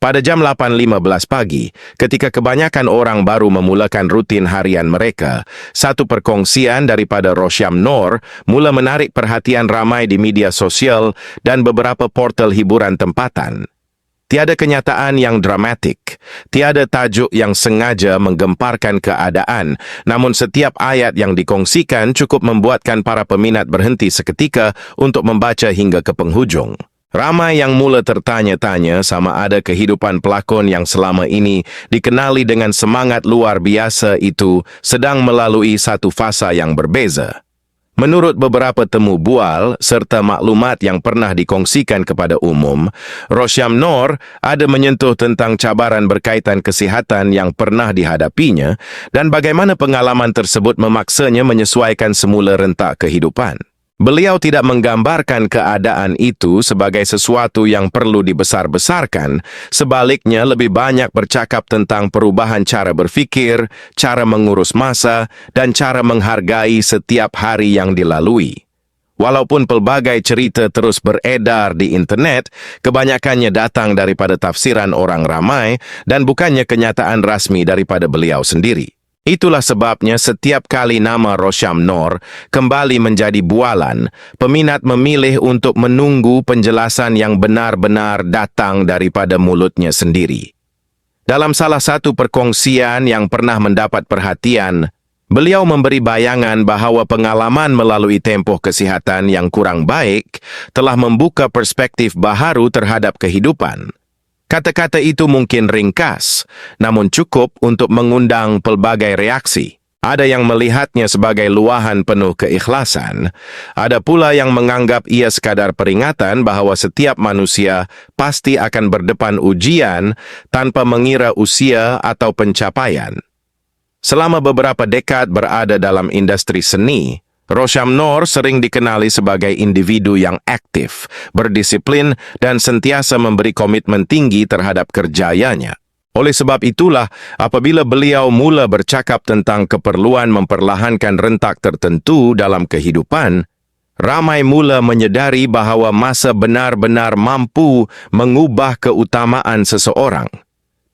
Pada jam 8.15 pagi, ketika kebanyakan orang baru memulakan rutin harian mereka, satu perkongsian daripada Rosyam Nor mula menarik perhatian ramai di media sosial dan beberapa portal hiburan tempatan. Tiada kenyataan yang dramatik, tiada tajuk yang sengaja menggemparkan keadaan, namun setiap ayat yang dikongsikan cukup membuatkan para peminat berhenti seketika untuk membaca hingga ke penghujung. Ramai yang mula tertanya-tanya sama ada kehidupan pelakon yang selama ini dikenali dengan semangat luar biasa itu sedang melalui satu fasa yang berbeza. Menurut beberapa temu bual serta maklumat yang pernah dikongsikan kepada umum, Rosyam Nor ada menyentuh tentang cabaran berkaitan kesihatan yang pernah dihadapinya dan bagaimana pengalaman tersebut memaksanya menyesuaikan semula rentak kehidupan. Beliau tidak menggambarkan keadaan itu sebagai sesuatu yang perlu dibesar-besarkan, sebaliknya lebih banyak bercakap tentang perubahan cara berfikir, cara mengurus masa, dan cara menghargai setiap hari yang dilalui. Walaupun pelbagai cerita terus beredar di internet, kebanyakannya datang daripada tafsiran orang ramai dan bukannya kenyataan rasmi daripada beliau sendiri. Itulah sebabnya setiap kali nama Rosyam Nor kembali menjadi bualan, peminat memilih untuk menunggu penjelasan yang benar-benar datang daripada mulutnya sendiri. Dalam salah satu perkongsian yang pernah mendapat perhatian, beliau memberi bayangan bahawa pengalaman melalui tempoh kesihatan yang kurang baik telah membuka perspektif baharu terhadap kehidupan. Kata-kata itu mungkin ringkas, namun cukup untuk mengundang pelbagai reaksi. Ada yang melihatnya sebagai luahan penuh keikhlasan, ada pula yang menganggap ia sekadar peringatan bahawa setiap manusia pasti akan berdepan ujian tanpa mengira usia atau pencapaian. Selama beberapa dekad berada dalam industri seni, Rosyam Nor sering dikenali sebagai individu yang aktif, berdisiplin, dan sentiasa memberi komitmen tinggi terhadap kerjayanya. Oleh sebab itulah, apabila beliau mula bercakap tentang keperluan memperlahankan rentak tertentu dalam kehidupan, ramai mula menyedari bahawa masa benar-benar mampu mengubah keutamaan seseorang.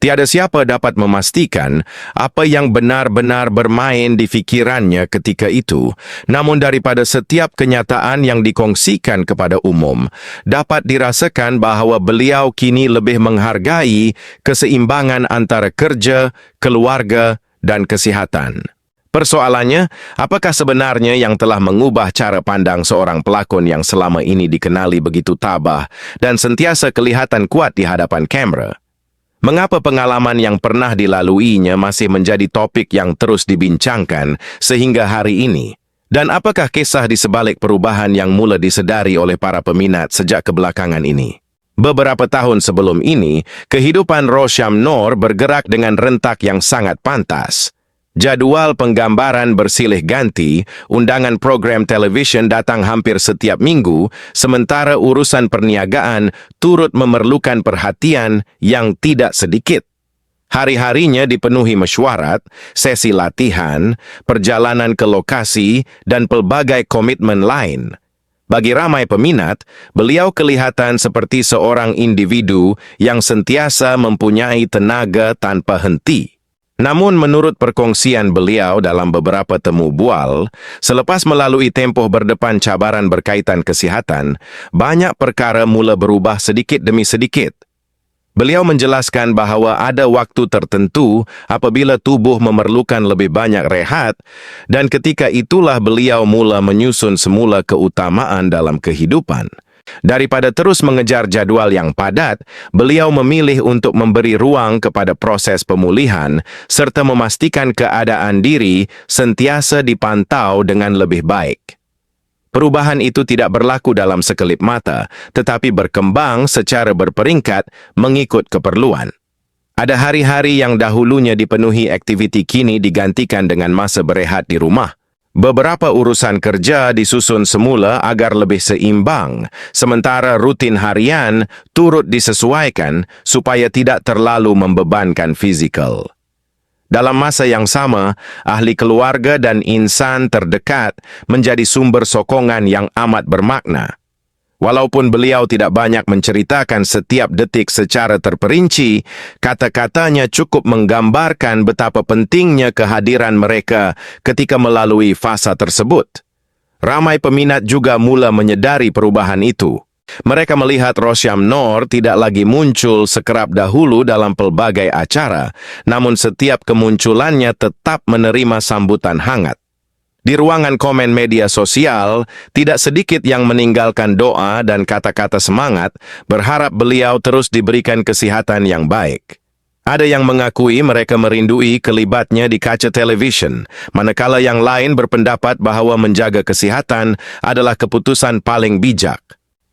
Tiada siapa dapat memastikan apa yang benar-benar bermain di fikirannya ketika itu, namun daripada setiap kenyataan yang dikongsikan kepada umum, dapat dirasakan bahawa beliau kini lebih menghargai keseimbangan antara kerja, keluarga, dan kesihatan. Persoalannya, apakah sebenarnya yang telah mengubah cara pandang seorang pelakon yang selama ini dikenali begitu tabah dan sentiasa kelihatan kuat di hadapan kamera? Mengapa pengalaman yang pernah dilaluinya masih menjadi topik yang terus dibincangkan sehingga hari ini? Dan apakah kisah di sebalik perubahan yang mula disedari oleh para peminat sejak kebelakangan ini? Beberapa tahun sebelum ini, kehidupan Rosyam Nor bergerak dengan rentak yang sangat pantas. Jadual penggambaran bersilih ganti, undangan program televisyen datang hampir setiap minggu, sementara urusan perniagaan turut memerlukan perhatian yang tidak sedikit. Hari-harinya dipenuhi mesyuarat, sesi latihan, perjalanan ke lokasi, dan pelbagai komitmen lain. Bagi ramai peminat, beliau kelihatan seperti seorang individu yang sentiasa mempunyai tenaga tanpa henti. Namun menurut perkongsian beliau dalam beberapa temu bual, selepas melalui tempoh berdepan cabaran berkaitan kesihatan, banyak perkara mula berubah sedikit demi sedikit. Beliau menjelaskan bahawa ada waktu tertentu apabila tubuh memerlukan lebih banyak rehat, dan ketika itulah beliau mula menyusun semula keutamaan dalam kehidupan. Daripada terus mengejar jadual yang padat, beliau memilih untuk memberi ruang kepada proses pemulihan serta memastikan keadaan diri sentiasa dipantau dengan lebih baik. Perubahan itu tidak berlaku dalam sekelip mata, tetapi berkembang secara berperingkat mengikut keperluan. Ada hari-hari yang dahulunya dipenuhi aktiviti kini digantikan dengan masa berehat di rumah. Beberapa urusan kerja disusun semula agar lebih seimbang, sementara rutin harian turut disesuaikan supaya tidak terlalu membebankan fizikal. Dalam masa yang sama, ahli keluarga dan insan terdekat menjadi sumber sokongan yang amat bermakna. Walaupun beliau tidak banyak menceritakan setiap detik secara terperinci, kata-katanya cukup menggambarkan betapa pentingnya kehadiran mereka ketika melalui fasa tersebut. Ramai peminat juga mula menyedari perubahan itu. Mereka melihat Rosyam Nor tidak lagi muncul sekerap dahulu dalam pelbagai acara, namun setiap kemunculannya tetap menerima sambutan hangat. Di ruangan komen media sosial, tidak sedikit yang meninggalkan doa dan kata-kata semangat, berharap beliau terus diberikan kesehatan yang baik. Ada yang mengakui mereka merindui kelibatnya di kaca televisyen, manakala yang lain berpendapat bahwa menjaga kesehatan adalah keputusan paling bijak.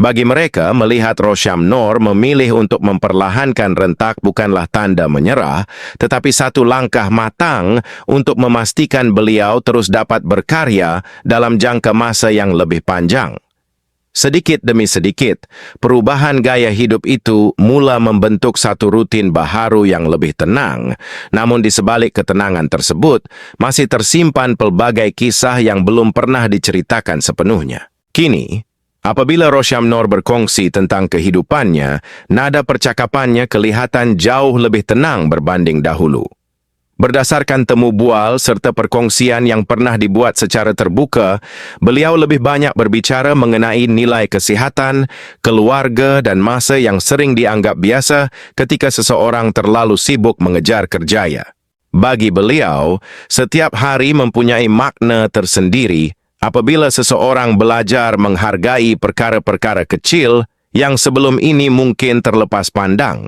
Bagi mereka, melihat Rosyam Nor memilih untuk memperlahankan rentak bukanlah tanda menyerah, tetapi satu langkah matang untuk memastikan beliau terus dapat berkarya dalam jangka masa yang lebih panjang. Sedikit demi sedikit, perubahan gaya hidup itu mula membentuk satu rutin baharu yang lebih tenang, namun di sebalik ketenangan tersebut, masih tersimpan pelbagai kisah yang belum pernah diceritakan sepenuhnya. Kini, apabila Rosyam Nor berkongsi tentang kehidupannya, nada percakapannya kelihatan jauh lebih tenang berbanding dahulu. Berdasarkan temu bual serta perkongsian yang pernah dibuat secara terbuka, beliau lebih banyak berbicara mengenai nilai kesihatan, keluarga dan masa yang sering dianggap biasa ketika seseorang terlalu sibuk mengejar kerjaya. Bagi beliau, setiap hari mempunyai makna tersendiri apabila seseorang belajar menghargai perkara-perkara kecil yang sebelum ini mungkin terlepas pandang.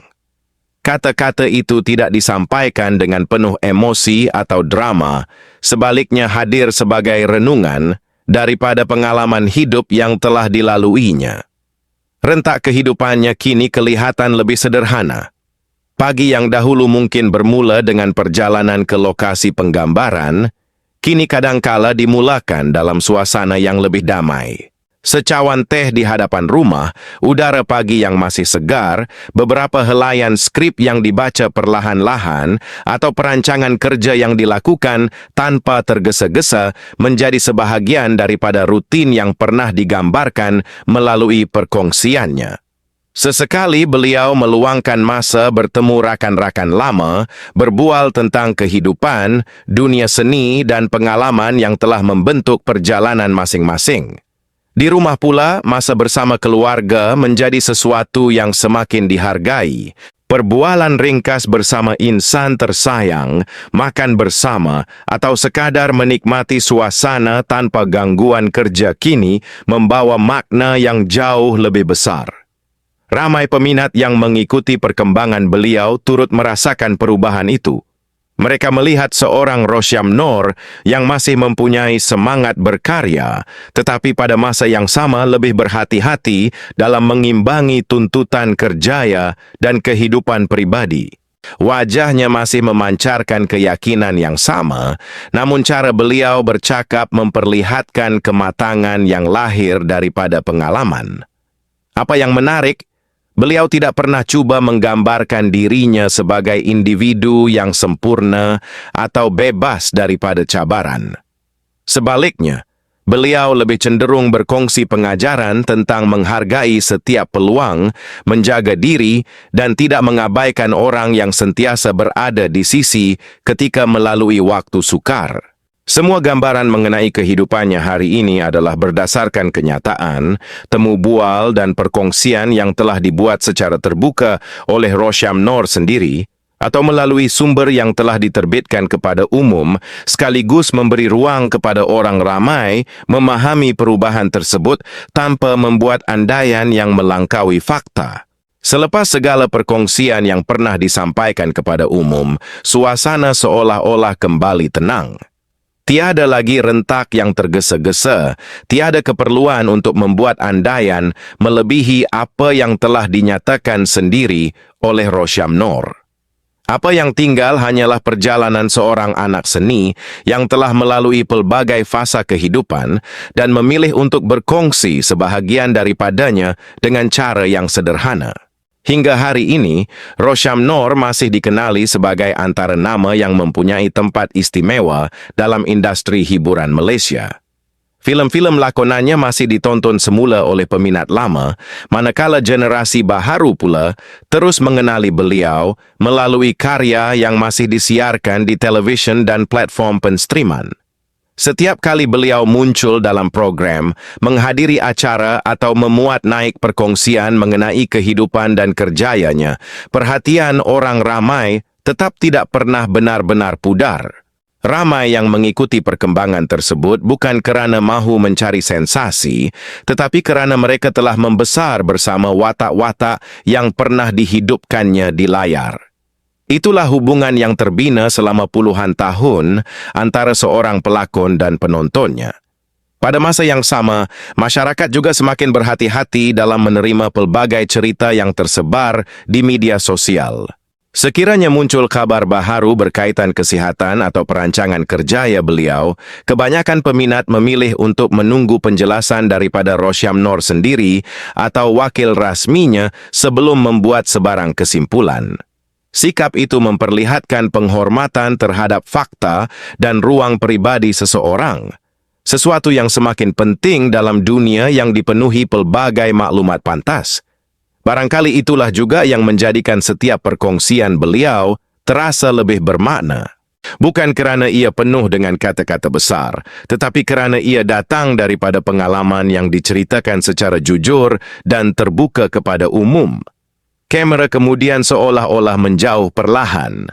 Kata-kata itu tidak disampaikan dengan penuh emosi atau drama, sebaliknya hadir sebagai renungan daripada pengalaman hidup yang telah dilaluinya. Rentak kehidupannya kini kelihatan lebih sederhana. Pagi yang dahulu mungkin bermula dengan perjalanan ke lokasi penggambaran, kini kadangkala dimulakan dalam suasana yang lebih damai. Secawan teh di hadapan rumah, udara pagi yang masih segar, beberapa helaian skrip yang dibaca perlahan-lahan, atau perancangan kerja yang dilakukan tanpa tergesa-gesa menjadi sebahagian daripada rutin yang pernah digambarkan melalui perkongsiannya. Sesekali beliau meluangkan masa bertemu rakan-rakan lama, berbual tentang kehidupan, dunia seni dan pengalaman yang telah membentuk perjalanan masing-masing. Di rumah pula, masa bersama keluarga menjadi sesuatu yang semakin dihargai. Perbualan ringkas bersama insan tersayang, makan bersama, atau sekadar menikmati suasana tanpa gangguan kerja kini membawa makna yang jauh lebih besar. Ramai peminat yang mengikuti perkembangan beliau turut merasakan perubahan itu. Mereka melihat seorang Rosyam Nor yang masih mempunyai semangat berkarya, tetapi pada masa yang sama lebih berhati-hati dalam mengimbangi tuntutan kerjaya dan kehidupan pribadi. Wajahnya masih memancarkan keyakinan yang sama, namun cara beliau bercakap memperlihatkan kematangan yang lahir daripada pengalaman. Apa yang menarik, beliau tidak pernah cuba menggambarkan dirinya sebagai individu yang sempurna atau bebas daripada cabaran. Sebaliknya, beliau lebih cenderung berkongsi pengajaran tentang menghargai setiap peluang, menjaga diri, dan tidak mengabaikan orang yang sentiasa berada di sisi ketika melalui waktu sukar. Semua gambaran mengenai kehidupannya hari ini adalah berdasarkan kenyataan, temu bual dan perkongsian yang telah dibuat secara terbuka oleh Rosyam Nor sendiri, atau melalui sumber yang telah diterbitkan kepada umum, sekaligus memberi ruang kepada orang ramai memahami perubahan tersebut tanpa membuat andaian yang melangkaui fakta. Selepas segala perkongsian yang pernah disampaikan kepada umum, suasana seolah-olah kembali tenang. Tiada lagi rentak yang tergesa-gesa, tiada keperluan untuk membuat andaian melebihi apa yang telah dinyatakan sendiri oleh Rosyam Nor. Apa yang tinggal hanyalah perjalanan seorang anak seni yang telah melalui pelbagai fasa kehidupan dan memilih untuk berkongsi sebahagian daripadanya dengan cara yang sederhana. Hingga hari ini, Rosyam Nor masih dikenali sebagai antara nama yang mempunyai tempat istimewa dalam industri hiburan Malaysia. Filem-filem lakonannya masih ditonton semula oleh peminat lama, manakala generasi baharu pula terus mengenali beliau melalui karya yang masih disiarkan di televisyen dan platform penstreaman. Setiap kali beliau muncul dalam program, menghadiri acara atau memuat naik perkongsian mengenai kehidupan dan kerjayanya, perhatian orang ramai tetap tidak pernah benar-benar pudar. Ramai yang mengikuti perkembangan tersebut bukan kerana mahu mencari sensasi, tetapi kerana mereka telah membesar bersama watak-watak yang pernah dihidupkannya di layar. Itulah hubungan yang terbina selama puluhan tahun antara seorang pelakon dan penontonnya. Pada masa yang sama, masyarakat juga semakin berhati-hati dalam menerima pelbagai cerita yang tersebar di media sosial. Sekiranya muncul kabar baharu berkaitan kesihatan atau perancangan kerjaya beliau, kebanyakan peminat memilih untuk menunggu penjelasan daripada Rosyam Nor sendiri atau wakil rasminya sebelum membuat sebarang kesimpulan. Sikap itu memperlihatkan penghormatan terhadap fakta dan ruang pribadi seseorang, sesuatu yang semakin penting dalam dunia yang dipenuhi pelbagai maklumat pantas. Barangkali itulah juga yang menjadikan setiap perkongsian beliau terasa lebih bermakna. Bukan kerana ia penuh dengan kata-kata besar, tetapi kerana ia datang daripada pengalaman yang diceritakan secara jujur dan terbuka kepada umum. Kamera kemudian seolah-olah menjauh perlahan.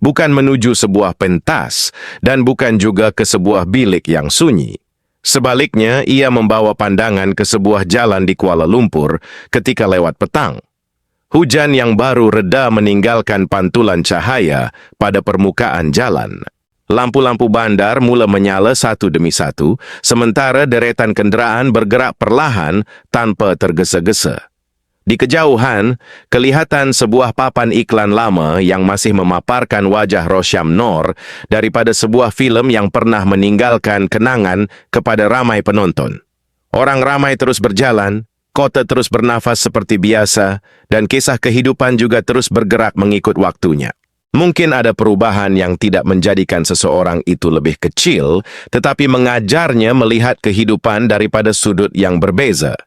Bukan menuju sebuah pentas dan bukan juga ke sebuah bilik yang sunyi. Sebaliknya, ia membawa pandangan ke sebuah jalan di Kuala Lumpur ketika lewat petang. Hujan yang baru reda meninggalkan pantulan cahaya pada permukaan jalan. Lampu-lampu bandar mula menyala satu demi satu, sementara deretan kenderaan bergerak perlahan tanpa tergesa-gesa. Di kejauhan, kelihatan sebuah papan iklan lama yang masih memaparkan wajah Rosyam Nor daripada sebuah filem yang pernah meninggalkan kenangan kepada ramai penonton. Orang ramai terus berjalan, kota terus bernafas seperti biasa, dan kisah kehidupan juga terus bergerak mengikut waktunya. Mungkin ada perubahan yang tidak menjadikan seseorang itu lebih kecil, tetapi mengajarnya melihat kehidupan daripada sudut yang berbeza.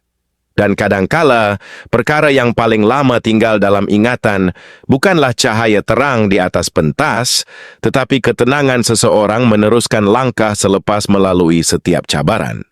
Dan kadangkala, perkara yang paling lama tinggal dalam ingatan bukanlah cahaya terang di atas pentas, tetapi ketenangan seseorang meneruskan langkah selepas melalui setiap cabaran.